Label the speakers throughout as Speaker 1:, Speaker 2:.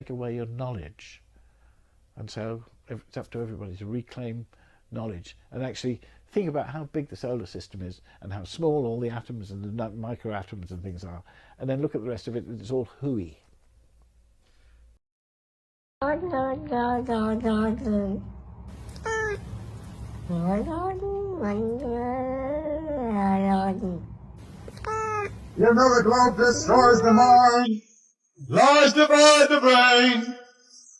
Speaker 1: take away your knowledge. And so it's up to everybody to reclaim knowledge and actually think about how big the solar system is and how small all the atoms and the microatoms and things are, and then look at the rest of it. It's all hooey.
Speaker 2: You know the globe destroys the mind, lies divide the brain,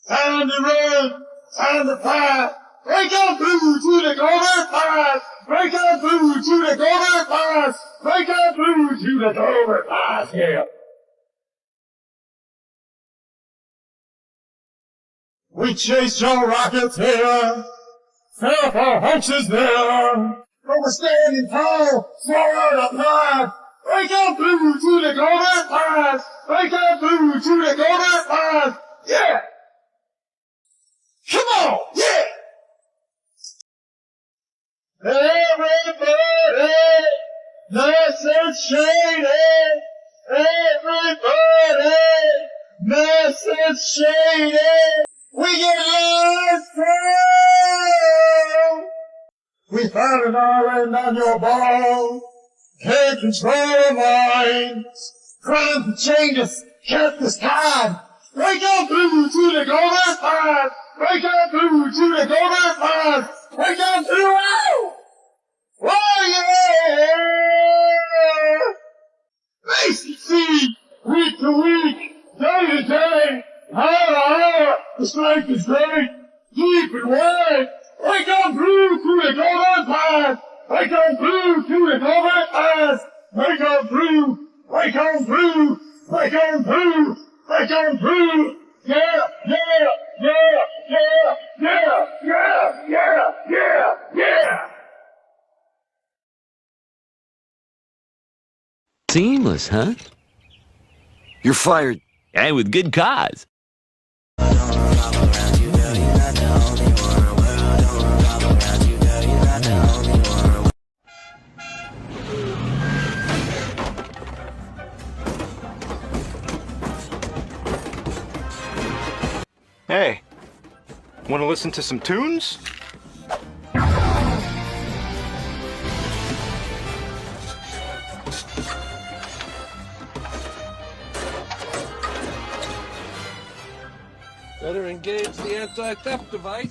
Speaker 2: and the road, and the path. Break on through to the golden path. Break on through to the golden path. Break on through to the golden path. Yeah. We chase your rockets here, fell for hoaxes there, but we're standing tall, swallowed the path. Break on through to the golden path. Break on through to the golden path. Yeah. Come on, yeah. Everybody, nice and shady. Everybody, nice and shady. We get lost from. We found an island on your ball. Can't control our minds. Trying to change us, kept us time. Break on through to the golden path. Break on through to the golden path. Break on through. Oh yeah! Face to see, week to week, day to day, hour to hour, the strength is great, deep and wide. Break on through to the golden path. Break on through to the golden path. Break on through. Break on through. Break on through. Break on through. Yeah, yeah, yeah, yeah, yeah, yeah, yeah, yeah, yeah.
Speaker 3: Seamless, huh? You're fired. And with good cause.
Speaker 4: Hey, want to listen to some tunes?
Speaker 5: Better engage the anti-theft device.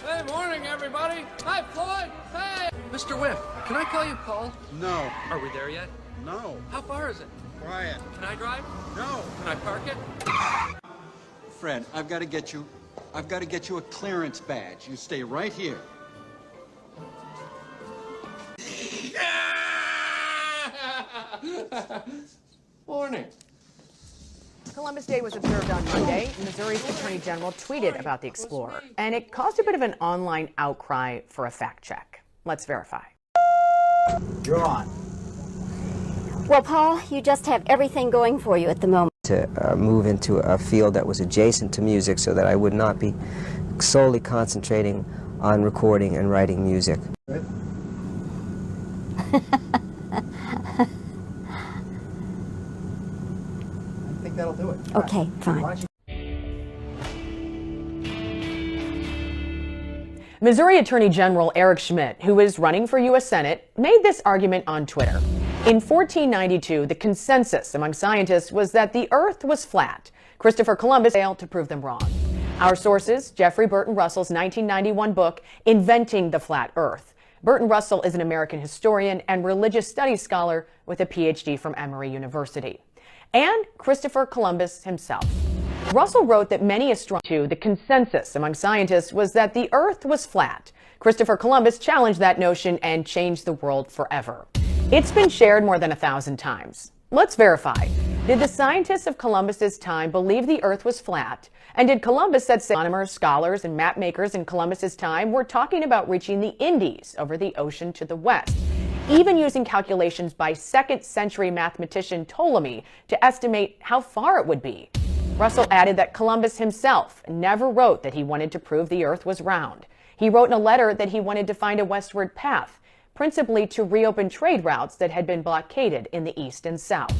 Speaker 5: Hey, morning, everybody. Hi, Floyd. Hey. Mr. Whiff, can I call you Paul?
Speaker 6: No.
Speaker 5: Are we there yet?
Speaker 6: No.
Speaker 5: How far is it?
Speaker 6: Quiet.
Speaker 5: Can I drive?
Speaker 6: No.
Speaker 5: Can I park it?
Speaker 6: Fred, I've got to get you a clearance badge. You stay right here.
Speaker 5: Morning.
Speaker 7: Columbus Day was observed on Monday. Missouri's Attorney General tweeted about the explorer, and it caused a bit of an online outcry for a fact check. Let's verify.
Speaker 8: You're on.
Speaker 9: Well, Paul, you just have everything going for you at the moment.
Speaker 10: To move into a field that was adjacent to music so that I would not be solely concentrating on recording and writing music.
Speaker 8: I think that'll do it.
Speaker 9: Okay, fine.
Speaker 7: Missouri Attorney General Eric Schmidt, who is running for U.S. Senate, made this argument on Twitter. In 1492, the consensus among scientists was that the Earth was flat. Christopher Columbus failed to prove them wrong. Our sources, Jeffrey Burton Russell's 1991 book, Inventing the Flat Earth. Burton Russell is an American historian and religious studies scholar with a PhD from Emory University. And Christopher Columbus himself. Russell wrote that many astronomers, the consensus among scientists was that the Earth was flat. Christopher Columbus challenged that notion and changed the world forever. It's been shared more than 1,000 times. Let's verify. Did the scientists of Columbus's time believe the Earth was flat? And did Columbus say astronomers, scholars, and map makers in Columbus's time were talking about reaching the Indies over the ocean to the west, even using calculations by 2nd century mathematician Ptolemy to estimate how far it would be? Russell added that Columbus himself never wrote that he wanted to prove the Earth was round. He wrote in a letter that he wanted to find a westward path, principally to reopen trade routes that had been blockaded in the east and south.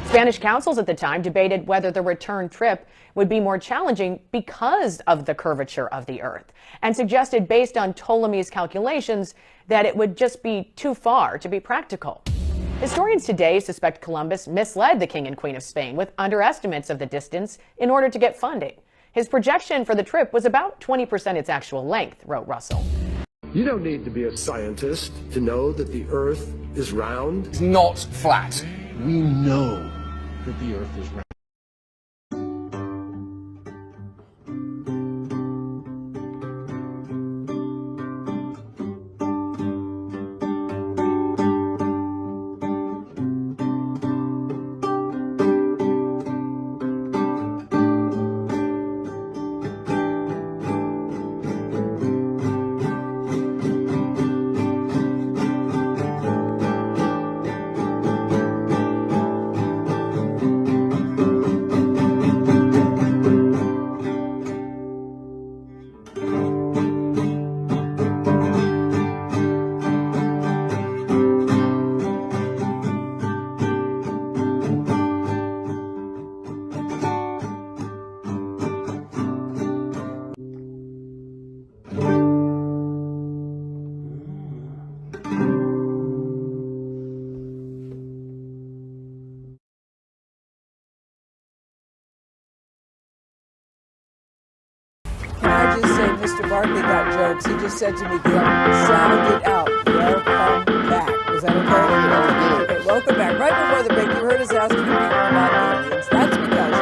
Speaker 7: Spanish councils at the time debated whether the return trip would be more challenging because of the curvature of the Earth, and suggested, based on Ptolemy's calculations, that it would just be too far to be practical. Historians today suspect Columbus misled the King and Queen of Spain with underestimates of the distance in order to get funding. His projection for the trip was about 20% its actual length, wrote Russell.
Speaker 11: You don't need to be a scientist to know that the Earth is round.
Speaker 5: It's not flat.
Speaker 11: We know that the Earth is round.
Speaker 12: Mr. Barkley got jokes. He just said to me, Gail, sound it out. Welcome back. Was that okay? Okay, welcome back. Right before the break, you heard us asking people about aliens. That's because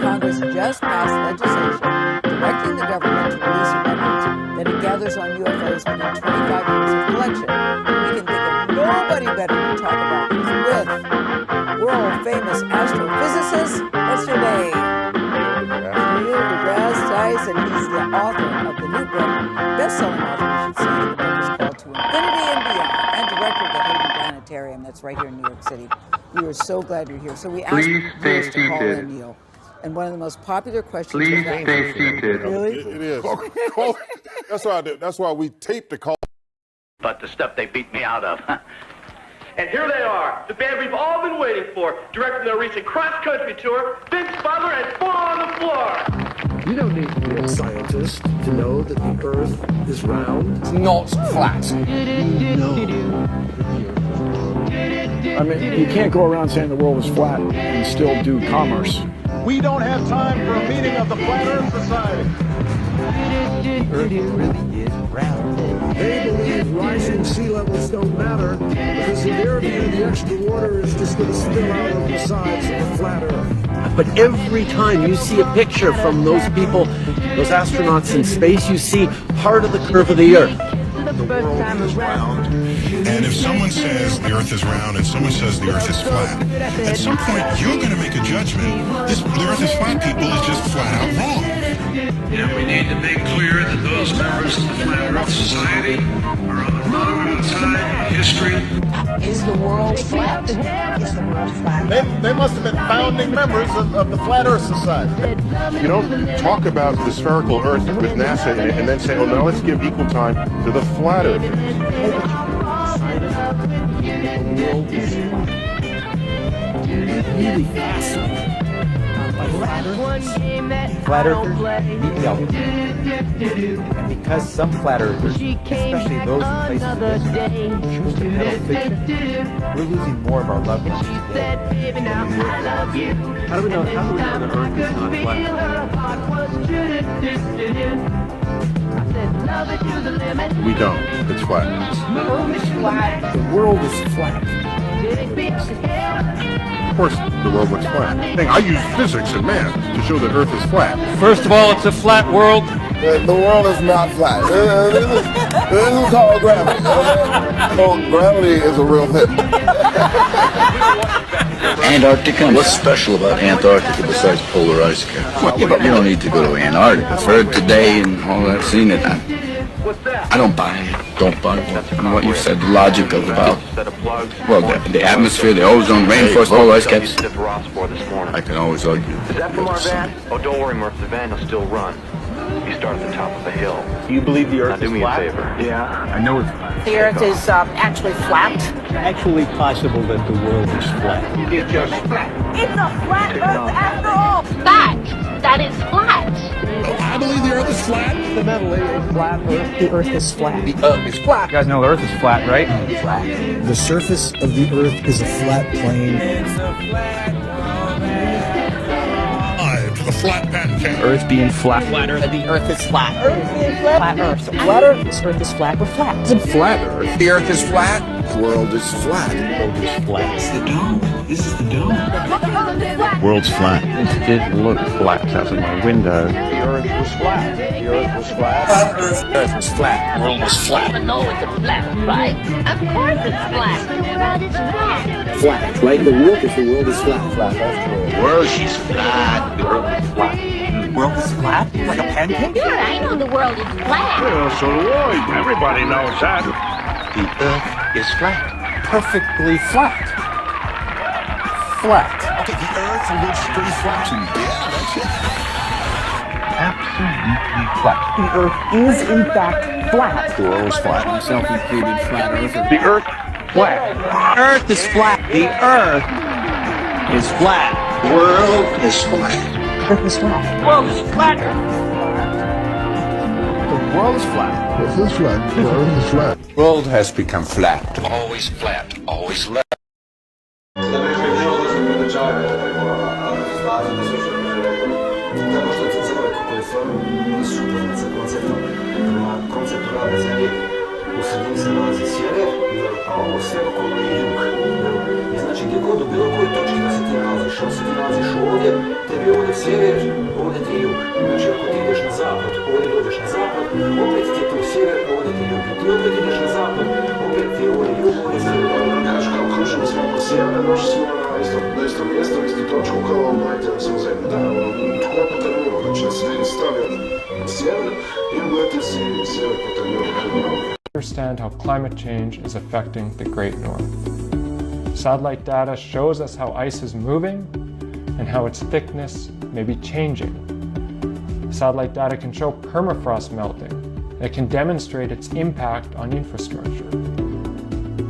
Speaker 12: Congress just passed legislation directing the government to release a record that it gathers on UFOs within 25 years of collection. We can think of nobody better to talk about this with world-famous astrophysicist. What's your name? Neil deGrasse Tyson. He's the author of the new book, best-selling author, we should say. The book is called To Infinity and Beyond, and director of the Hayden Planetarium that's right here in New York City. We are so glad you're here. So we asked viewers to call in, Neil. And one of the most popular questions was that.
Speaker 13: Please stay seated.
Speaker 12: Really?
Speaker 13: It is. That's why we taped the call.
Speaker 14: But the stuff they beat me out of. And here they are, the band we've all been waiting for, directing their recent cross-country tour, Vince Butler and Four on the Floor.
Speaker 11: You don't need to be a scientist to know that the Earth is round.
Speaker 5: It's not flat.
Speaker 11: You know.
Speaker 15: I mean, you can't go around saying the world is flat and still do commerce.
Speaker 16: We don't have time for a meeting of the Flat Earth Society.
Speaker 8: The Earth really is round.
Speaker 11: They believe rising sea levels don't matter because in their view, the extra water is just going to spill out of the sides of the flat Earth.
Speaker 17: But every time you see a picture from those people, those astronauts in space, you see part of the curve of the Earth.
Speaker 18: The world is round, and if someone says the Earth is round and someone says the Earth is flat, at some point you're going to make a judgment. The Earth is flat people is just flat out wrong.
Speaker 19: And we need to make clear that those members of the Flat Earth Society are on the wrong side of history.
Speaker 12: Is the world flat? Is the world flat?
Speaker 16: They must have been founding members of the Flat Earth Society.
Speaker 13: You don't talk about the spherical Earth with NASA and then say, oh, now let's give equal time to the flat Earth.
Speaker 8: Really fascinating. Flat Earthers need help. And because some flat Earthers, especially those in places of this, choose to peddle fiction, we're losing more of our loved ones today.
Speaker 17: How do we know the Earth is not flat?
Speaker 13: We don't. It's flat.
Speaker 12: The world is flat.
Speaker 15: The world is flat.
Speaker 13: Of course, the world looks flat. I use physics and math to show that Earth is flat.
Speaker 17: First of all, it's a flat world.
Speaker 2: The world is not flat. This is called gravity. Oh, gravity is a real thing.
Speaker 3: Antarctica? What's special about Antarctica besides polar ice caps? Well, yeah, but you don't need to go to Antarctica. I've heard today and all that, seen it. I don't buy it. Don't buy it. And what you said, the logic of about, well, the atmosphere, the ozone, rainforest, polar ice caps. I can always argue.
Speaker 14: Is that from our van? Oh, don't worry, Murph. The van will still run. You start at the top of a hill.
Speaker 16: Do you believe the Earth
Speaker 14: Now, do
Speaker 16: is
Speaker 14: me
Speaker 16: flat?
Speaker 14: a favor.
Speaker 16: Yeah, I know it's flat.
Speaker 20: The Earth is actually flat.
Speaker 16: Actually possible that the world is flat. It's just flat.
Speaker 20: It's a flat Earth after all. Fact. That is flat.
Speaker 18: I believe the Earth is flat.
Speaker 16: Fundamentally, a flat Earth.
Speaker 20: The Earth is flat.
Speaker 16: The Earth is flat.
Speaker 17: You guys know the Earth is flat, right?
Speaker 20: Flat.
Speaker 11: The surface of the Earth is a flat plane.
Speaker 17: It's a flat
Speaker 18: To the flat pancake.
Speaker 17: Earth being flat.
Speaker 16: Flat Earth.
Speaker 20: The Earth is flat. Earth being flat. Flat Earth. Flat Earth. This Earth is flat. We're flat.
Speaker 11: It's a flat Earth.
Speaker 18: The Earth is flat.
Speaker 11: The world is flat.
Speaker 16: The world is flat.
Speaker 19: It's the dome. This is the dome.
Speaker 18: World's flat.
Speaker 4: It did look flat out of my window.
Speaker 16: The Earth was flat. The Earth was flat.
Speaker 11: Flat Earth. The Earth was flat.
Speaker 18: The world was flat.
Speaker 20: Even though it's a flat, right? Of course it's flat. The world is flat.
Speaker 11: Flat, right? The world is flat.
Speaker 16: Flat Earth.
Speaker 18: The world is flat. The Earth is flat.
Speaker 20: The world is flat? Like a pancake? Sure, I know the world is flat.
Speaker 16: Yeah, so do I. Everybody knows that.
Speaker 18: The Earth is flat.
Speaker 17: perfectly flat. Flat.
Speaker 18: Okay, the Earth looks pretty flat to me. Yeah, that's it.
Speaker 17: Absolutely flat. The Earth is in fact flat.
Speaker 16: The world is flat. Myself included, flat Earth.
Speaker 17: The Earth flat. Earth is flat. The Earth is flat.
Speaker 18: The world is flat.
Speaker 20: Earth is flat.
Speaker 17: The world is flat.
Speaker 16: The world is flat.
Speaker 11: Earth is flat. The Earth is flat.
Speaker 18: World has become flat. Always flat. Always left.
Speaker 21: U sredini se nalazi sjever, a ovo sve okolo je jug. I znači gdje god u bilo kojoj točki da se ti nalaziš, ako se ti nalaziš ovdje, tebi je ovdje sjever, ovdje ti je jug. Znači ako ti ideš na zapad, ovdje dođeš na zapad, opet ti je tu sjever, ovdje ti je jug. I ti opet ideš na zapad, opet ti je ovdje jug, ovdje ti je jug.
Speaker 11: Znaš, kao kružili smo oko sjevera, došli smo na isto mjesto, istu točku kao letjeli smo zemlju. Da, kako putanjuro, znači da se vidi stavio na sjever i uleti si sjever putanjuro.
Speaker 22: Understand how climate change is affecting the Great North. Satellite data shows us how ice is moving and how its thickness may be changing. Satellite data can show permafrost melting. It can demonstrate its impact on infrastructure.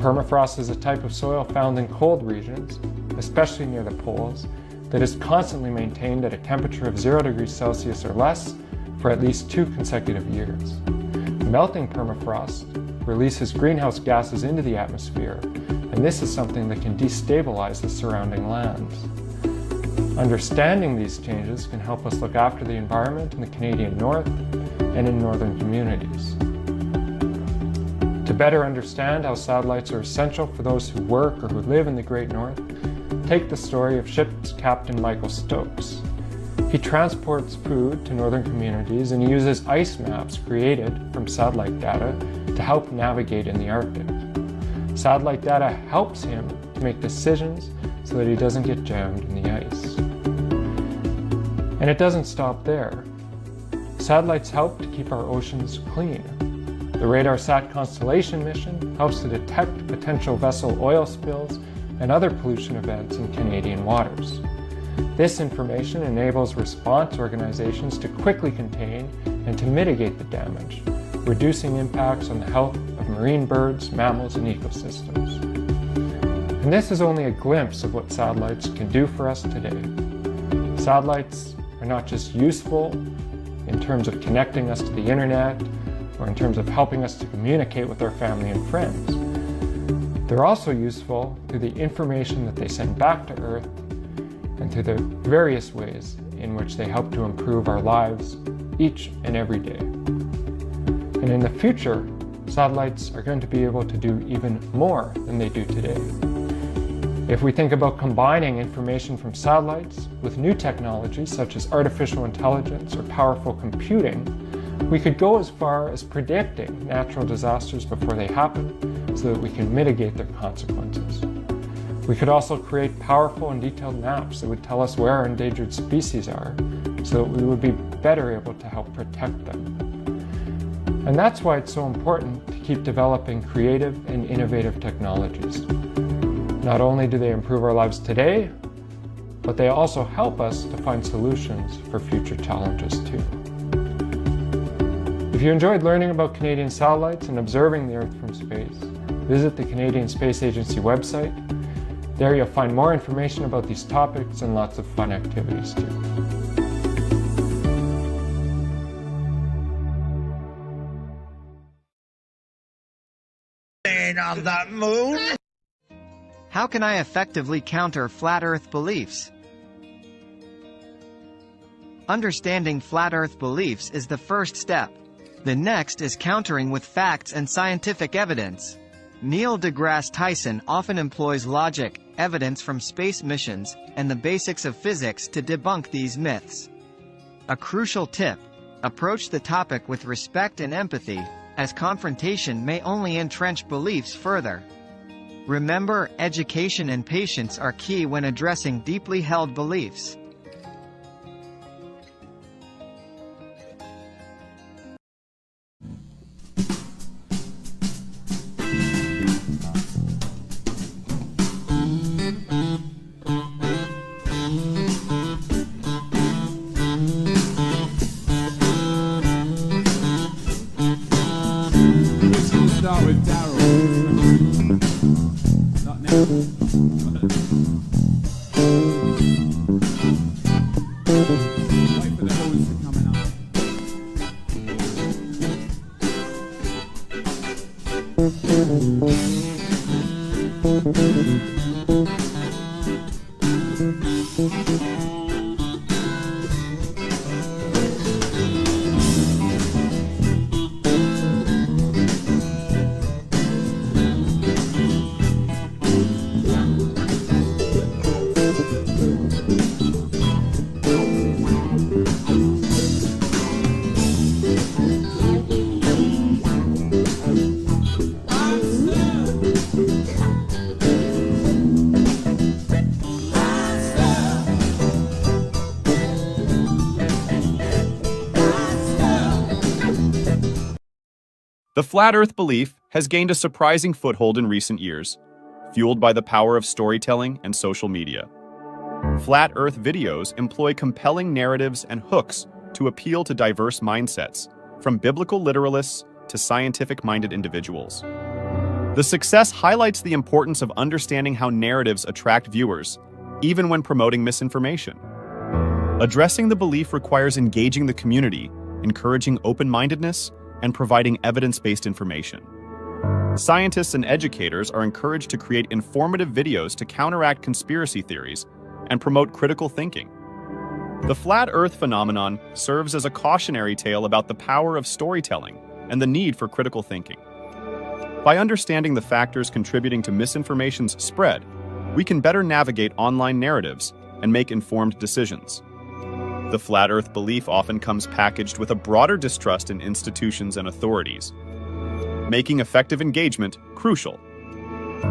Speaker 22: Permafrost is a type of soil found in cold regions, especially near the poles, that is constantly maintained at a temperature of 0 degrees Celsius or less for at least 2 consecutive years. Melting permafrost releases greenhouse gases into the atmosphere, and this is something that can destabilize the surrounding lands. Understanding these changes can help us look after the environment in the Canadian North and in northern communities. To better understand how satellites are essential for those who work or who live in the Great North, take the story of ship's Captain Michael Stokes. He transports food to northern communities and he uses ice maps created from satellite data to help navigate in the Arctic. Satellite data helps him to make decisions so that he doesn't get jammed in the ice. And it doesn't stop there. Satellites help to keep our oceans clean. The RadarSat Constellation mission helps to detect potential vessel oil spills and other pollution events in Canadian waters. This information enables response organizations to quickly contain and to mitigate the damage, reducing impacts on the health of marine birds, mammals, and ecosystems. And this is only a glimpse of what satellites can do for us today. Satellites are not just useful in terms of connecting us to the internet or in terms of helping us to communicate with our family and friends. They're also useful through the information that they send back to Earth and through the various ways in which they help to improve our lives each and every day. And in the future, satellites are going to be able to do even more than they do today. If we think about combining information from satellites with new technologies such as artificial intelligence or powerful computing, we could go as far as predicting natural disasters before they happen so that we can mitigate their consequences. We could also create powerful and detailed maps that would tell us where our endangered species are so that we would be better able to help protect them. And that's why it's so important to keep developing creative and innovative technologies. Not only do they improve our lives today, but they also help us to find solutions for future challenges too. If you enjoyed learning about Canadian satellites and observing the Earth from space, visit the Canadian Space Agency website. There you'll find more information about these topics and lots of fun activities too.
Speaker 1: On the moon?
Speaker 6: How can I effectively counter flat Earth beliefs? Understanding flat Earth beliefs is the first step. The next is countering with facts and scientific evidence. Neil deGrasse Tyson often employs logic, evidence from space missions, and the basics of physics to debunk these myths. A crucial tip: approach the topic with respect and empathy, as confrontation may only entrench beliefs further. Remember, education and patience are key when addressing deeply held beliefs.
Speaker 2: Start with Daryl. Not now. Wait for the horns to come in.
Speaker 23: The flat Earth belief has gained a surprising foothold in recent years, fueled by the power of storytelling and social media. Flat Earth videos employ compelling narratives and hooks to appeal to diverse mindsets, from biblical literalists to scientific-minded individuals. The success highlights the importance of understanding how narratives attract viewers, even when promoting misinformation. Addressing the belief requires engaging the community, encouraging open-mindedness, and providing evidence-based information. Scientists and educators are encouraged to create informative videos to counteract conspiracy theories and promote critical thinking. The flat Earth phenomenon serves as a cautionary tale about the power of storytelling and the need for critical thinking. By understanding the factors contributing to misinformation's spread, we can better navigate online narratives and make informed decisions. The flat Earth belief often comes packaged with a broader distrust in institutions and authorities, making effective engagement crucial.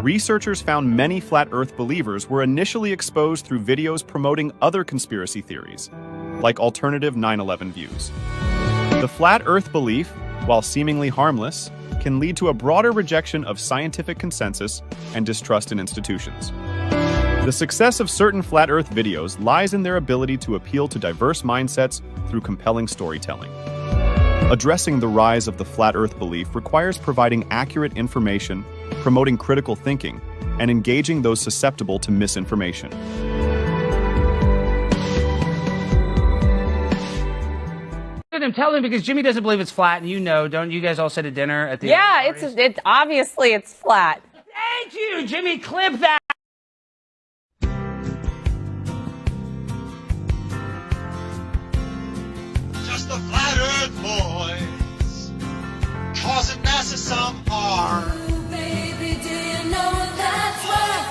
Speaker 23: Researchers found many flat Earth believers were initially exposed through videos promoting other conspiracy theories, like alternative 9/11 views. The flat Earth belief, while seemingly harmless, can lead to a broader rejection of scientific consensus and distrust in institutions. The success of certain flat Earth videos lies in their ability to appeal to diverse mindsets through compelling storytelling. Addressing the rise of the flat Earth belief requires providing accurate information, promoting critical thinking, and engaging those susceptible to misinformation.
Speaker 24: Tell him, because Jimmy doesn't believe it's flat, and you know, don't you guys all sit at dinner at the
Speaker 25: Yeah, it's obviously it's flat.
Speaker 24: Thank you, Jimmy. Clip that.
Speaker 1: Just the flat Earth boys, causing NASA some harm.
Speaker 2: Ooh, baby, do you know that's right?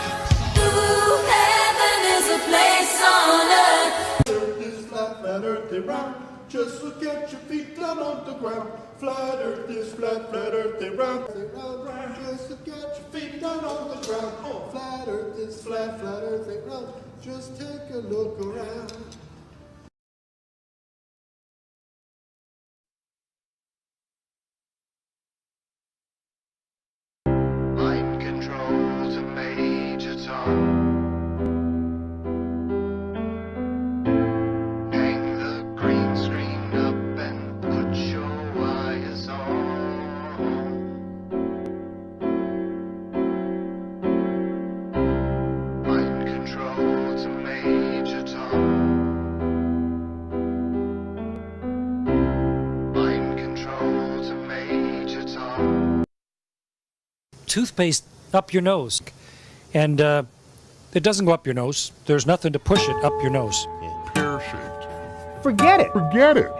Speaker 2: Ooh, heaven is a place on earth. Earth is flat, flat Earth is round. Just look at your feet down on the ground. Flat Earth is flat, flat Earth is round. Round. Just look at your feet down on the ground. Oh, flat Earth is flat, flat Earth is round. Just take a look around.
Speaker 1: Mind control's a major tom. Hang the green screen up and put your wires
Speaker 5: toothpaste up your nose. And it doesn't go up your nose. There's nothing to push it up your nose.
Speaker 13: Pear-shaped. Forget it. Forget it.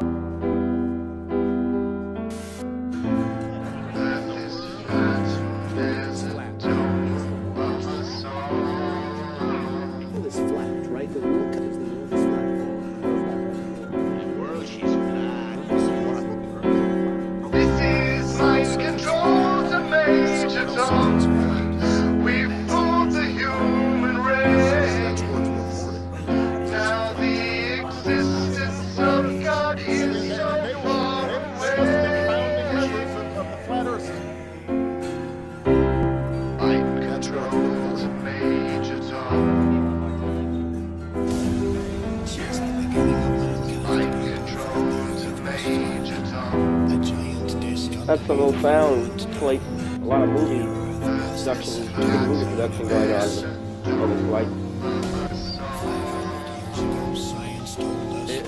Speaker 7: That's the most found, like, a lot of movie production going on over flight.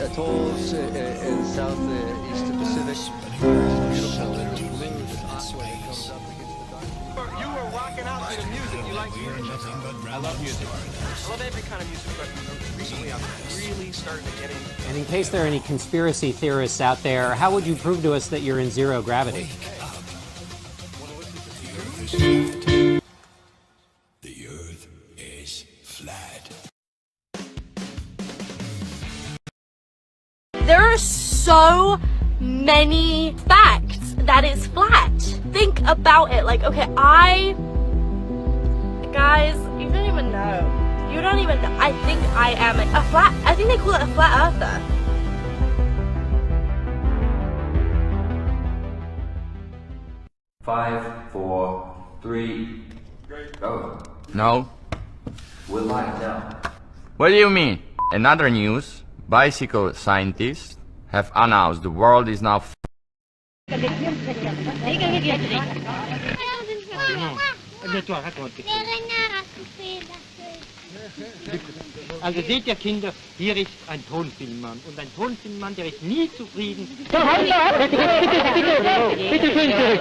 Speaker 8: Atolls in southeast Pacific. Beautiful.
Speaker 16: You were rocking out to the music. You like music? I love music. I love every kind of music, but recently I'm really starting to get in.
Speaker 9: And in case there are any conspiracy theorists out there, how would you prove to us that you're in zero gravity?
Speaker 18: The Earth is flat.
Speaker 10: There are so many facts that it's flat. Think about it. Like, okay, guys, you don't even know. You don't even know. I think I am a flat, I think they call it a flat earther.
Speaker 3: Five, 4, 3, go. No. We're lying down.
Speaker 26: What do you mean? Another news, bicycle scientists have announced the world is now
Speaker 27: Also seht ihr Kinder, hier ist ein Tonfilmmann und ein Tonfilmmann, der ist nie zufrieden. Bitte schön zurück.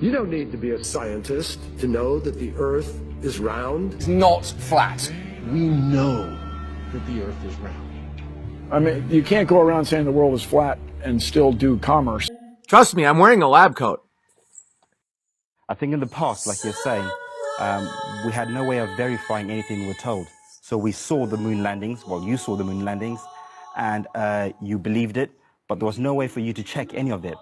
Speaker 28: You don't need to be a scientist to know that the Earth is round.
Speaker 29: It's not flat.
Speaker 28: We know that the Earth is round.
Speaker 15: I mean, you can't go around saying the world is flat and still do commerce.
Speaker 30: Trust me, I'm wearing a lab coat. I think in the past, like you're saying, we had no way of verifying anything we were told. So we saw the moon landings, well, you saw the moon landings, and you believed it, but there was no way for you to check any of it.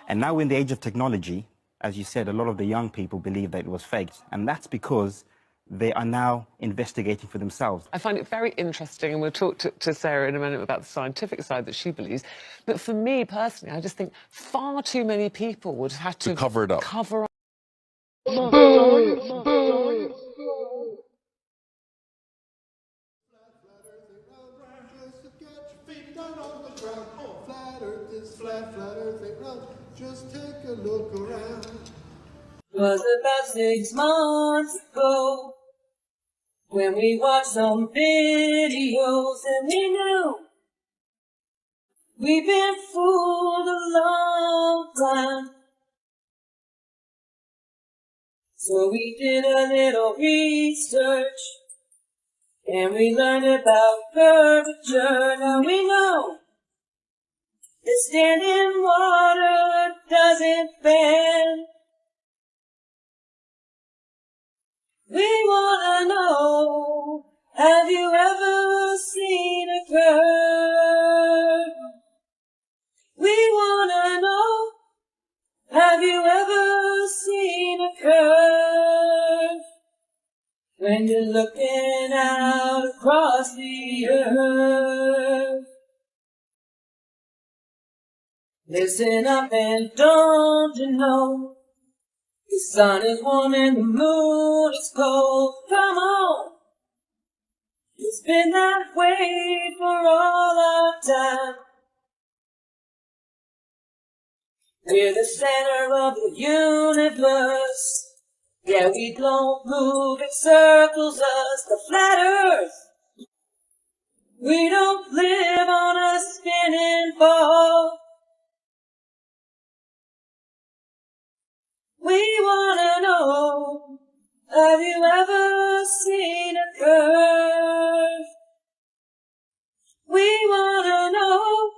Speaker 30: And now in the age of technology, as you said, a lot of the young people believe that it was faked, and that's because they are now investigating for themselves.
Speaker 31: I find it very interesting, and we'll talk to Sarah in a minute about the scientific side that she believes. But for me personally, I just think far too many people would have to
Speaker 18: cover it up.
Speaker 31: Cover up.
Speaker 2: Just take a look around.
Speaker 32: Was about 6 months ago when we watched some videos and we knew we've been fooled a long time. So we did a little research and we learned about curvature. Now we know that standing water doesn't bend. We wanna know, have you ever seen a curve? We wanna know, have you ever seen a curve? when you're looking out across the earth. Listen up and don't you know, the sun is warm and the moon is cold. Come on! It's been that way for all our time. We're the center of the universe. Yeah, we don't move, it circles us, the flat earth. We don't live on a spinning ball. We wanna know, have you ever seen a curve? We wanna know,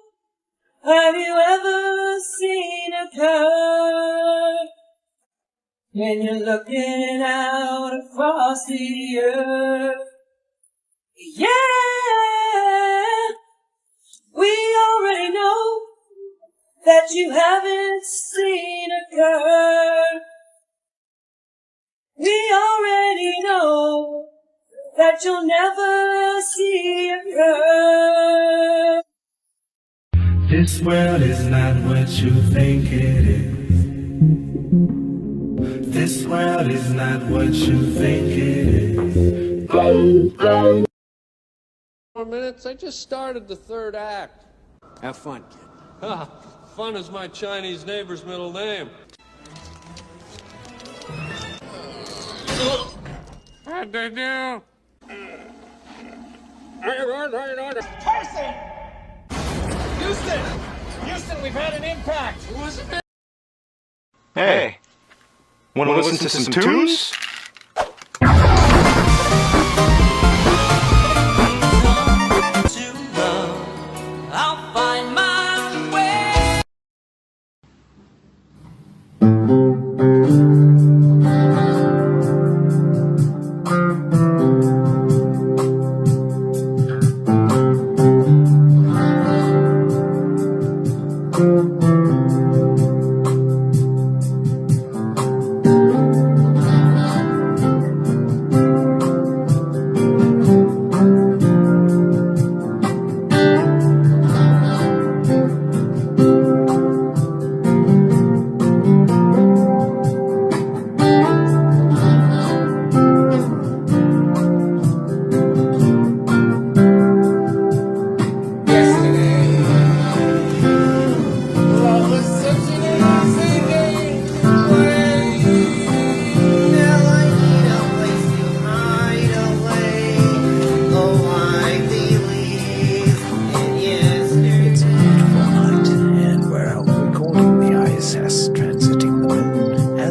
Speaker 32: have you ever seen a curve? When you're looking out across the earth. Yeah, we already know that you haven't seen a curve. We already know that you'll never see a curve.
Speaker 2: This world is not what you think it is. This world is not what you think it is.
Speaker 27: 4 minutes? I just started the third act.
Speaker 8: Have fun, kid.
Speaker 27: Ah, fun is my Chinese neighbor's middle name. What'd they do?
Speaker 2: Carson! Houston! Houston, we've had an impact!
Speaker 16: Hey, wanna listen to some tunes?
Speaker 32: I'll find my way.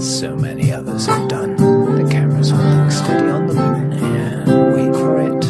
Speaker 4: So many others have done. The camera's holding steady on the moon, and wait for it.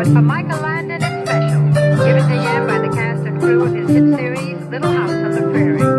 Speaker 6: But for Michael Landon, it's special. Given to him by the cast and crew of his hit series, Little House on the Prairie.